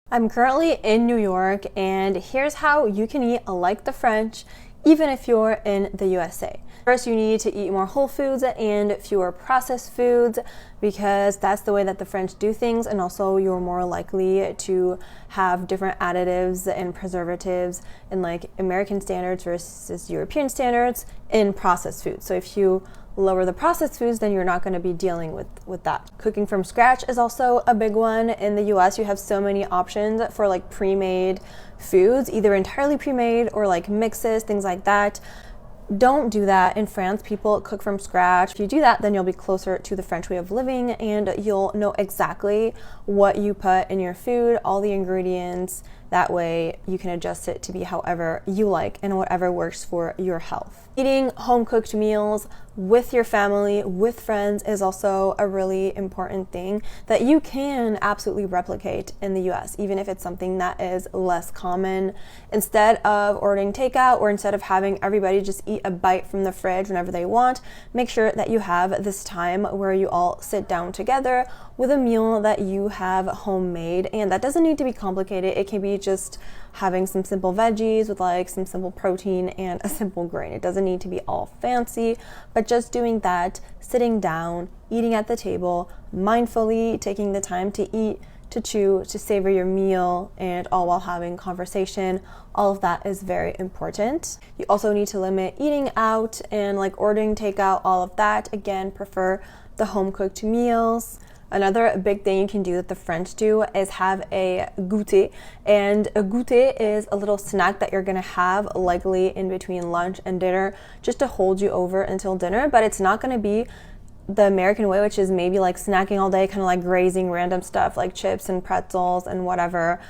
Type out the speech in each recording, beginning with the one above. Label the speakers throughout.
Speaker 1: I'm currently in New York, and here's how you can eat like the French, even if you're in the USA. First, you need to eat more whole foods and fewer processed foods because that's the way that the French do things, and also you're more likely to have different additives and preservatives in like American standards versus European standards in processed foods. So if you lower the processed foods, then you're not going to be dealing with that. Cooking from scratch is also a big one. In the US, you have so many options for like pre-made foods, either entirely pre-made or like mixes, things like that. Don't do that. In France, people cook from scratch. If you do that, then you'll be closer to the French way of living, and you'll know exactly what you put in your food, all the ingredients. That way you can adjust it to be however you like and whatever works for your health. Eating home-cooked meals with your family, with friends, is also a really important thing that you can absolutely replicate in the US, even if it's something that is less common. Instead of ordering takeout, or instead of having everybody just eat a bite from the fridge whenever they want, make sure that you have this time where you all sit down together with a meal that you have homemade. And that doesn't need to be complicated. It can be just having some simple veggies with like some simple protein and a simple grain. It doesn't need to be all fancy, but just doing that, sitting down, eating at the table, mindfully taking the time to eat, to chew, to savor your meal, and all while having conversation. All of that is very important. You also need to limit eating out and like ordering takeout, all of that. Again, prefer the home-cooked meals. Another big thing you can do that the French do is have a goûter. And a goûter is a little snack that you're gonna have likely in between lunch and dinner, just to hold you over until dinner. But it's not gonna be the American way, which is maybe like snacking all day, kind of like grazing random stuff like chips and pretzels and whatever.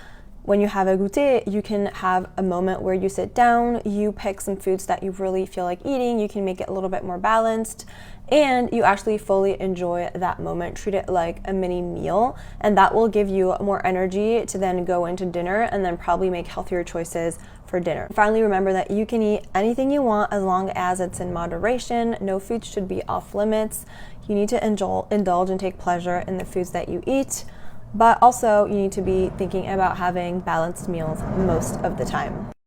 Speaker 1: When you have a goûter, you can have a moment where you sit down, you pick some foods that you really feel like eating, you can make it a little bit more balanced, and you actually fully enjoy that moment. Treat it like a mini meal, and that will give you more energy to then go into dinner and then probably make healthier choices for dinner. Finally, remember that you can eat anything you want as long as it's in moderation. No food should be off limits. You need to indulge and take pleasure in the foods that you eat, but also you need to be thinking about having balanced meals most of the time.